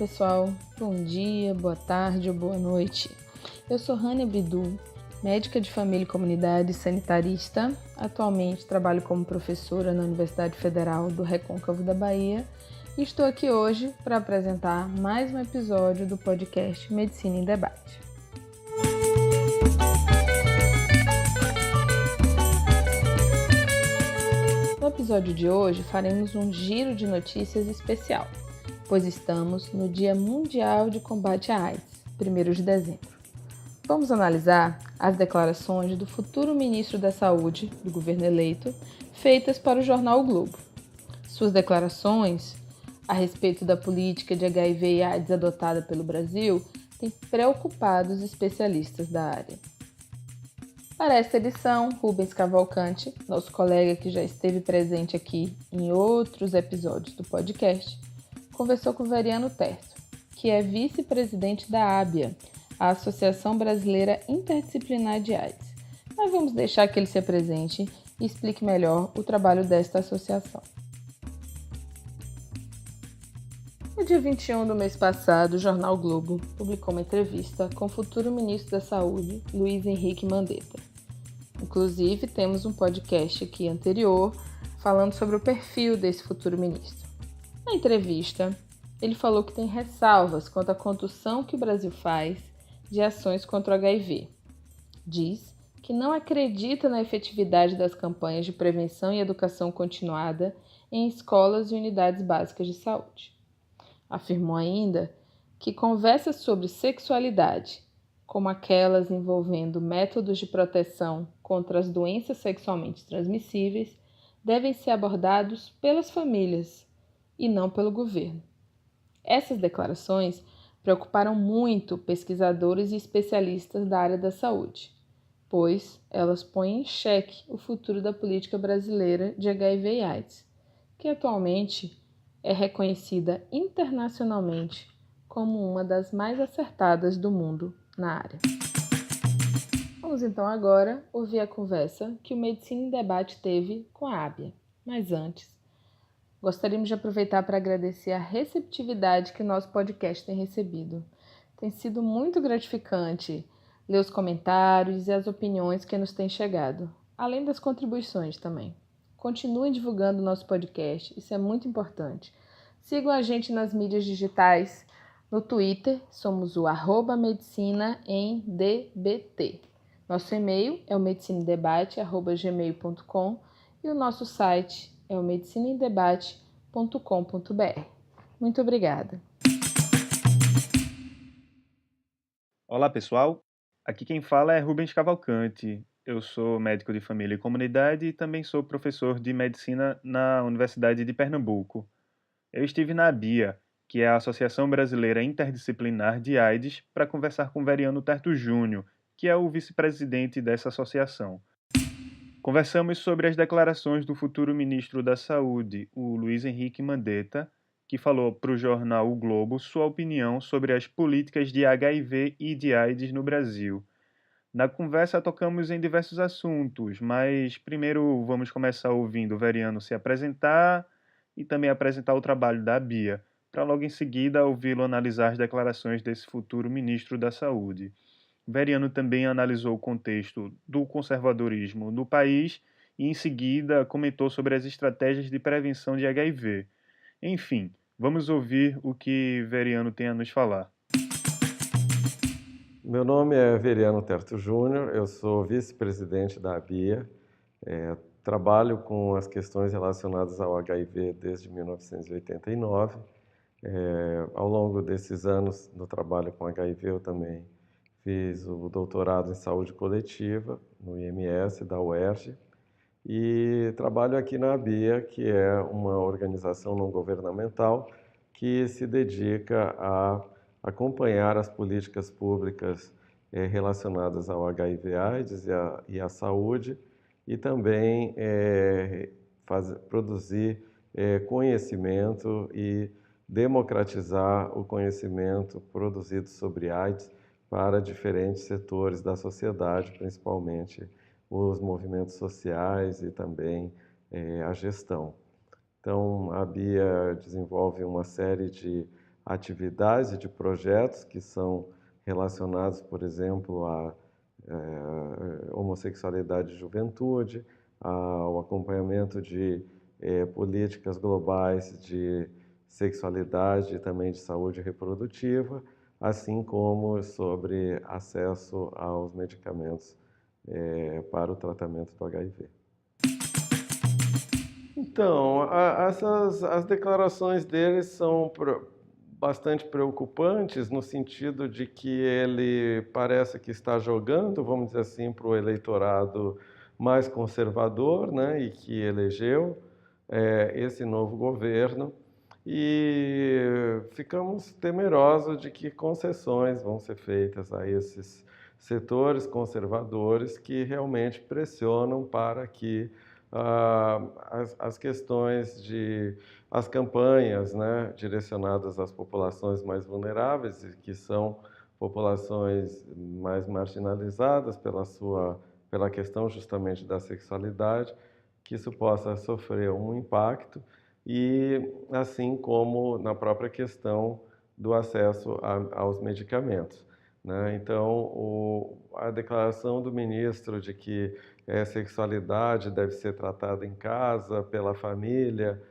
pessoal, bom dia, boa tarde ou boa noite. Eu sou Rania Bidu, médica de família e comunidade sanitarista. Atualmente trabalho como professora na Universidade Federal do Recôncavo da Bahia e estou aqui hoje para apresentar mais um episódio do podcast Medicina em Debate. No episódio de hoje faremos um giro de notícias especial, pois estamos no Dia Mundial de Combate à AIDS, 1º de dezembro. Vamos analisar as declarações do futuro ministro da Saúde do governo eleito, feitas para o jornal o Globo. Suas declarações a respeito da política de HIV e AIDS adotada pelo Brasil têm preocupado os especialistas da área. Para esta edição, Rubens Cavalcante, nosso colega que já esteve presente aqui em outros episódios do podcast, conversou com Veriano Terto, que é vice-presidente da ABIA, a Associação Brasileira Interdisciplinar de AIDS. Mas vamos deixar que ele se apresente e explique melhor o trabalho desta associação. No dia 21 do mês passado, o jornal o Globo publicou uma entrevista com o futuro ministro da Saúde, Luiz Henrique Mandetta. Inclusive, temos um podcast aqui anterior falando sobre o perfil desse futuro ministro. Na entrevista, ele falou que tem ressalvas quanto à condução que o Brasil faz de ações contra o HIV. Diz que não acredita na efetividade das campanhas de prevenção e educação continuada em escolas e unidades básicas de saúde. Afirmou ainda que conversas sobre sexualidade, como aquelas envolvendo métodos de proteção contra as doenças sexualmente transmissíveis, devem ser abordados pelas famílias e não pelo governo. Essas declarações preocuparam muito pesquisadores e especialistas da área da saúde, pois elas põem em xeque o futuro da política brasileira de HIV e AIDS, que atualmente é reconhecida internacionalmente como uma das mais acertadas do mundo na área. Vamos então agora ouvir a conversa que o Medicina em Debate teve com a ABIA. Mas antes, gostaríamos de aproveitar para agradecer a receptividade que o nosso podcast tem recebido. Tem sido muito gratificante ler os comentários e as opiniões que nos têm chegado, além das contribuições também. Continuem divulgando o nosso podcast, isso é muito importante. Sigam a gente nas mídias digitais. No Twitter, somos o @medicinaemdbt. Nosso e-mail é o medicinaemdebate@gmail.com e o nosso site é o medicinaemdebate.com.br. Muito obrigada. Olá, pessoal. Aqui quem fala é Rubens Cavalcante. Eu sou médico de família e comunidade e também sou professor de medicina na Universidade de Pernambuco. Eu estive na ABIA, que é a Associação Brasileira Interdisciplinar de AIDS, para conversar com Veriano Terto Júnior, que é o vice-presidente dessa associação. Conversamos sobre as declarações do futuro ministro da Saúde, o Luiz Henrique Mandetta, que falou para o jornal O Globo sua opinião sobre as políticas de HIV e de AIDS no Brasil. Na conversa tocamos em diversos assuntos, mas primeiro vamos começar ouvindo o Veriano se apresentar e também apresentar o trabalho da ABIA, para logo em seguida ouvi-lo analisar as declarações desse futuro ministro da Saúde. Veriano também analisou o contexto do conservadorismo no país e, em seguida, comentou sobre as estratégias de prevenção de HIV. Enfim, vamos ouvir o que Veriano tem a nos falar. Meu nome é Veriano Terto Júnior, eu sou vice-presidente da ABIA, trabalho com as questões relacionadas ao HIV desde 1989. Ao longo desses anos no trabalho com HIV, eu também fiz o doutorado em saúde coletiva no IMS da UERJ e trabalho aqui na ABIA, que é uma organização não governamental que se dedica a acompanhar as políticas públicas relacionadas ao HIV/AIDS e à saúde e também produzir conhecimento e democratizar o conhecimento produzido sobre AIDS para diferentes setores da sociedade, principalmente os movimentos sociais e também a gestão. Então, a BIA desenvolve uma série de atividades e de projetos que são relacionados, por exemplo, à homossexualidade e juventude, ao acompanhamento de políticas globais de sexualidade e também de saúde reprodutiva, assim como sobre acesso aos medicamentos para o tratamento do HIV. Então, as declarações dele são bastante preocupantes no sentido de que ele parece que está jogando, vamos dizer assim, para o eleitorado mais conservador, né, e que elegeu esse novo governo, e ficamos temerosos de que concessões vão ser feitas a esses setores conservadores que realmente pressionam para que as questões as campanhas, né, direcionadas às populações mais vulneráveis, que são populações mais marginalizadas pela questão justamente da sexualidade, que isso possa sofrer um impacto, e assim como na própria questão do acesso aos medicamentos, né? Então, a declaração do ministro de que sexualidade deve ser tratada em casa, pela família,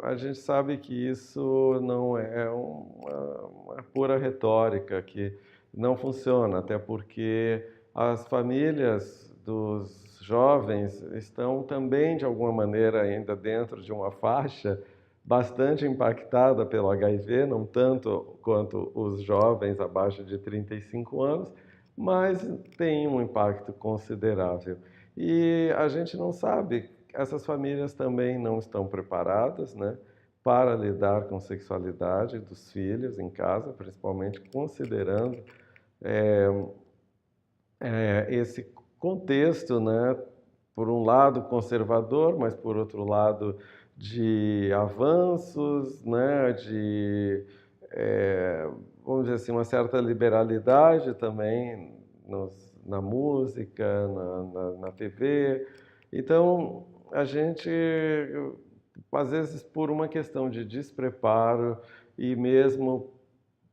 a gente sabe que isso não é uma pura retórica, que não funciona, até porque as famílias dos jovens estão também, de alguma maneira, ainda dentro de uma faixa bastante impactada pelo HIV, não tanto quanto os jovens abaixo de 35 anos, mas tem um impacto considerável. E a gente não sabe, essas famílias também não estão preparadas, né, para lidar com sexualidade dos filhos em casa, principalmente considerando esse contexto, né, por um lado conservador, mas por outro lado de avanços, né, vamos dizer assim, uma certa liberalidade também na música, na TV. Então, a gente, às vezes, por uma questão de despreparo e mesmo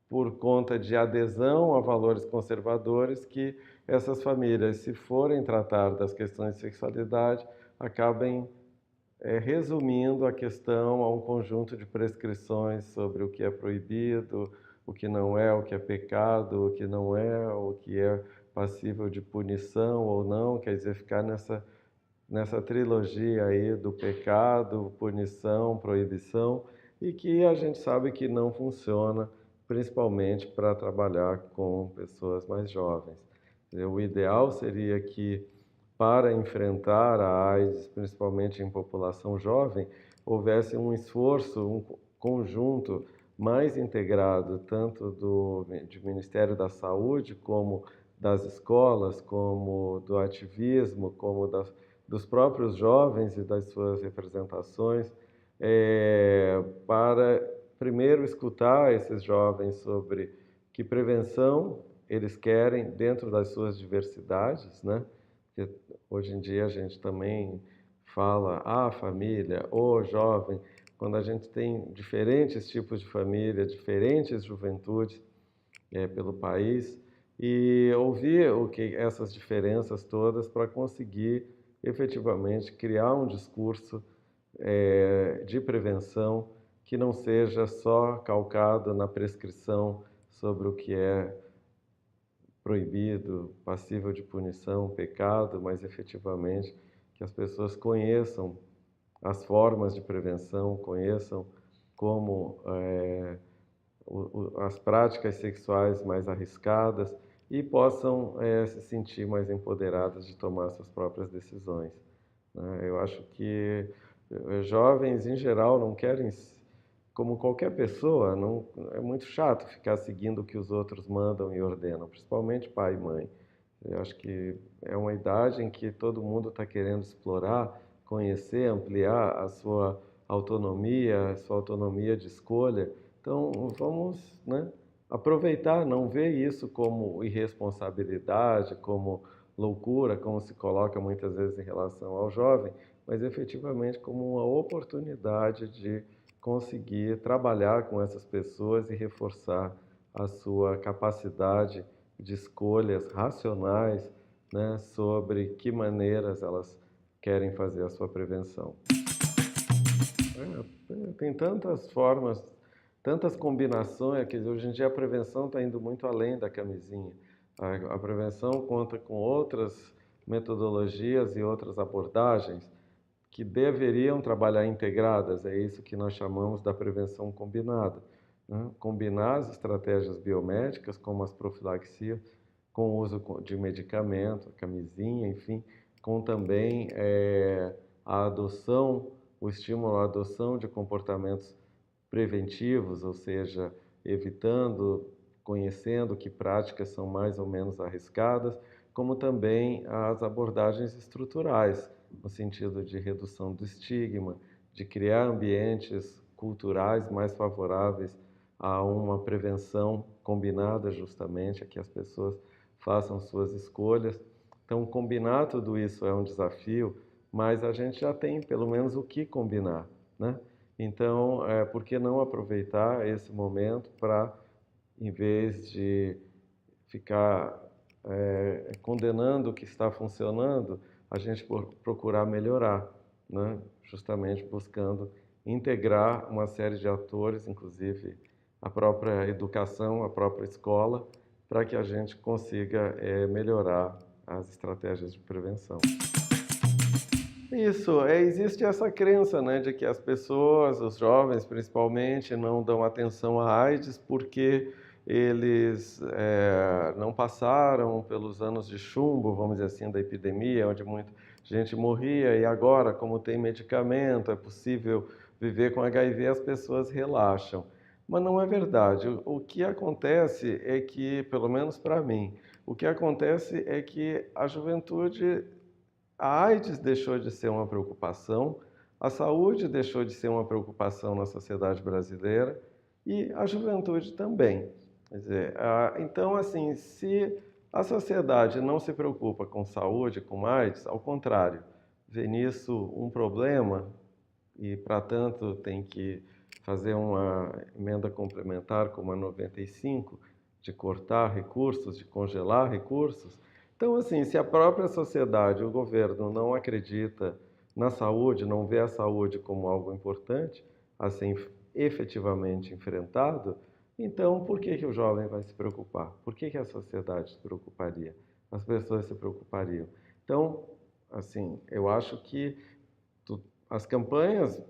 por conta de adesão a valores conservadores, que essas famílias, se forem tratar das questões de sexualidade, acabem resumindo a questão a um conjunto de prescrições sobre o que é proibido, o que não é, o que é pecado, o que não é, o que é passível de punição ou não, quer dizer, ficar nessa trilogia aí do pecado, punição, proibição, e que a gente sabe que não funciona, principalmente para trabalhar com pessoas mais jovens. O ideal seria que, para enfrentar a AIDS, principalmente em população jovem, houvesse um esforço, um conjunto mais integrado, tanto do Ministério da Saúde, como das escolas, como do ativismo, como dos próprios jovens e das suas representações, para primeiro escutar esses jovens sobre que prevenção eles querem dentro das suas diversidades, né? Porque hoje em dia a gente também fala família, jovem, quando a gente tem diferentes tipos de família, diferentes juventudes pelo país, e ouvir essas diferenças todas para conseguir efetivamente criar um discurso de prevenção que não seja só calcado na prescrição sobre o que é proibido, passível de punição, pecado, mas efetivamente que as pessoas conheçam as formas de prevenção, conheçam como as práticas sexuais mais arriscadas e possam se sentir mais empoderadas de tomar suas próprias decisões, né? Eu acho que jovens, em geral, não querem, como qualquer pessoa, não, é muito chato ficar seguindo o que os outros mandam e ordenam, principalmente pai e mãe. Eu acho que é uma idade em que todo mundo está querendo explorar, conhecer, ampliar a sua autonomia de escolha. Então, vamos, né, aproveitar, não ver isso como irresponsabilidade, como loucura, como se coloca muitas vezes em relação ao jovem, mas efetivamente como uma oportunidade de conseguir trabalhar com essas pessoas e reforçar a sua capacidade de escolhas racionais, né, sobre que maneiras elas querem fazer a sua prevenção. Tem tantas formas, tantas combinações, que hoje em dia a prevenção está indo muito além da camisinha. A prevenção conta com outras metodologias e outras abordagens que deveriam trabalhar integradas. É isso que nós chamamos da prevenção combinada, né? Combinar as estratégias biomédicas, como as profilaxias, com o uso de medicamento, camisinha, enfim, com também a adoção, o estímulo à adoção de comportamentos preventivos, ou seja, evitando, conhecendo que práticas são mais ou menos arriscadas, como também as abordagens estruturais, no sentido de redução do estigma, de criar ambientes culturais mais favoráveis a uma prevenção combinada, justamente, a que as pessoas façam suas escolhas. Então, combinar tudo isso é um desafio, mas a gente já tem pelo menos o que combinar, né? Então, por que não aproveitar esse momento para, em vez de ficar condenando o que está funcionando, a gente procurar melhorar, né? Justamente buscando integrar uma série de atores, inclusive a própria educação, a própria escola, para que a gente consiga melhorar as estratégias de prevenção. Isso, existe essa crença, né, de que as pessoas, os jovens principalmente, não dão atenção à AIDS porque eles não passaram pelos anos de chumbo, vamos dizer assim, da epidemia, onde muita gente morria, e agora, como tem medicamento, é possível viver com HIV, as pessoas relaxam. Mas não é verdade. O que acontece é que, pelo menos para mim, o que acontece é que a juventude, a AIDS deixou de ser uma preocupação, a saúde deixou de ser uma preocupação na sociedade brasileira e a juventude também. Quer dizer, então, assim, se a sociedade não se preocupa com saúde, com AIDS, ao contrário, vê nisso um problema e, para tanto, tem que fazer uma emenda complementar como a 95, de cortar recursos, de congelar recursos. Então, assim, se a própria sociedade, o governo, não acredita na saúde, não vê a saúde como algo importante a ser efetivamente enfrentado, então por que o jovem vai se preocupar? Por que a sociedade se preocuparia? As pessoas se preocupariam. Então, assim, eu acho que as campanhas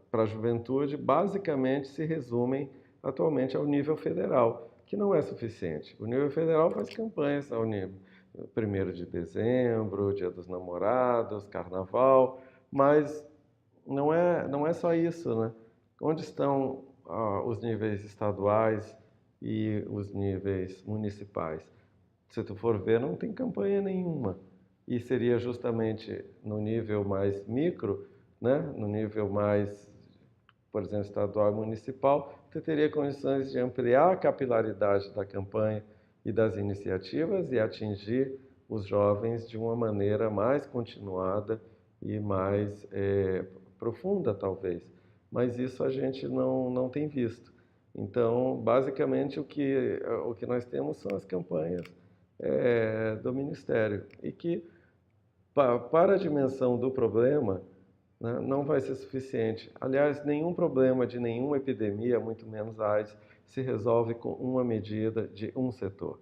para a juventude basicamente se resumem atualmente ao nível federal, que não é suficiente. O nível federal faz campanhas ao nível 1º de dezembro, Dia dos Namorados, Carnaval, mas não é só isso, né? Onde estão os níveis estaduais e os níveis municipais? Se tu for ver, não tem campanha nenhuma. E seria justamente no nível mais micro, né? No nível mais, por exemplo, estadual e municipal, você teria condições de ampliar a capilaridade da campanha e das iniciativas e atingir os jovens de uma maneira mais continuada e mais profunda, talvez. Mas isso a gente não tem visto. Então, basicamente, o que nós temos são as campanhas do Ministério e que, para a dimensão do problema, né, não vai ser suficiente. Aliás, nenhum problema de nenhuma epidemia, muito menos a AIDS, se resolve com uma medida de um setor,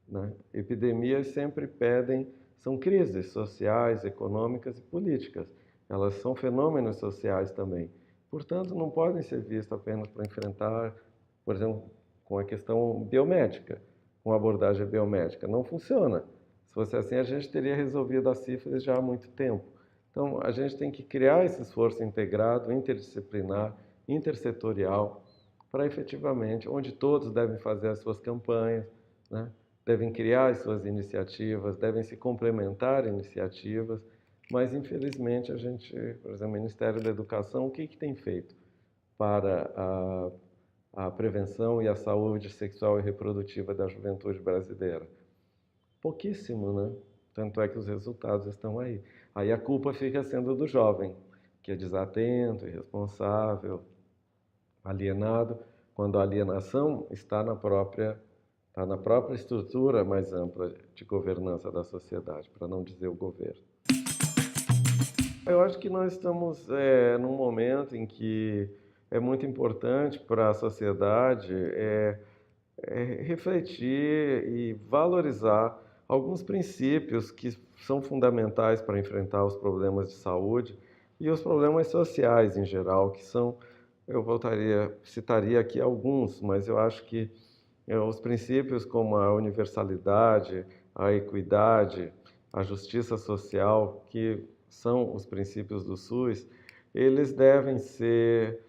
né? Epidemias sempre são crises sociais, econômicas e políticas. Elas são fenômenos sociais também. Portanto, não podem ser vistas apenas para enfrentar, por exemplo, com a questão biomédica, com a abordagem biomédica. Não funciona. Se fosse assim, a gente teria resolvido a sífilis já há muito tempo. Então, a gente tem que criar esse esforço integrado, interdisciplinar, intersetorial, para efetivamente, onde todos devem fazer as suas campanhas, né? Devem criar as suas iniciativas, devem se complementar iniciativas, mas infelizmente a gente, por exemplo, o Ministério da Educação, o que tem feito para a prevenção e a saúde sexual e reprodutiva da juventude brasileira? Pouquíssimo, né? Tanto é que os resultados estão aí. Aí a culpa fica sendo do jovem, que é desatento, irresponsável. alienado, quando a alienação está na própria estrutura mais ampla de governança da sociedade, para não dizer o governo. Eu acho que nós estamos num momento em que é muito importante para a sociedade refletir e valorizar alguns princípios que são fundamentais para enfrentar os problemas de saúde e os problemas sociais em geral, que são, citaria aqui alguns, mas eu acho que os princípios como a universalidade, a equidade, a justiça social, que são os princípios do SUS, eles devem ser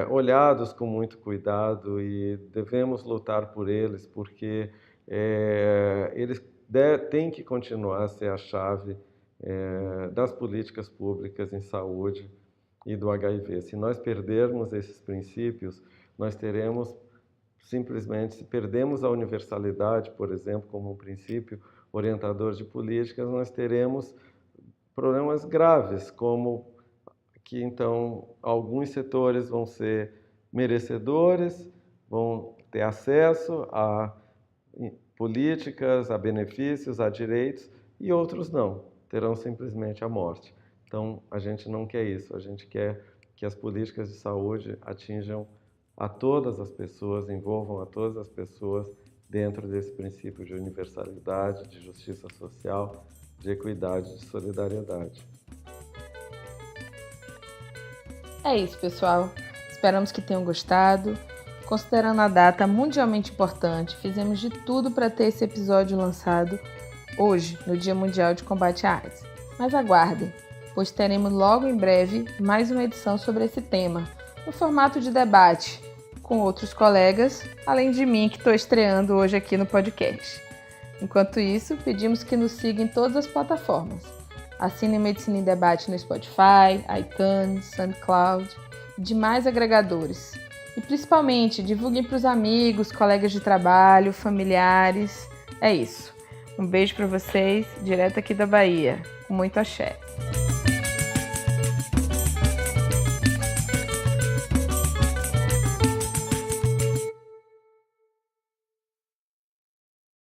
olhados com muito cuidado e devemos lutar por eles, porque eles têm que continuar a ser a chave das políticas públicas em saúde e do HIV. Se nós perdermos esses princípios, nós teremos simplesmente, se perdemos a universalidade, por exemplo, como um princípio orientador de políticas, nós teremos problemas graves, como que então alguns setores vão ser merecedores, vão ter acesso a políticas, a benefícios, a direitos, e outros não, terão simplesmente a morte. Então, a gente não quer isso, a gente quer que as políticas de saúde atinjam a todas as pessoas, envolvam a todas as pessoas dentro desse princípio de universalidade, de justiça social, de equidade, de solidariedade. É isso, pessoal. Esperamos que tenham gostado. Considerando a data mundialmente importante, fizemos de tudo para ter esse episódio lançado hoje, no Dia Mundial de Combate à AIDS. Mas aguardem, pois teremos logo em breve mais uma edição sobre esse tema, no formato de debate, com outros colegas, além de mim que estou estreando hoje aqui no podcast. Enquanto isso, pedimos que nos sigam em todas as plataformas. Assinem Medicina em Debate no Spotify, iTunes, SoundCloud e demais agregadores. E principalmente, divulguem para os amigos, colegas de trabalho, familiares. É isso. Um beijo para vocês, direto aqui da Bahia. Com muito axé.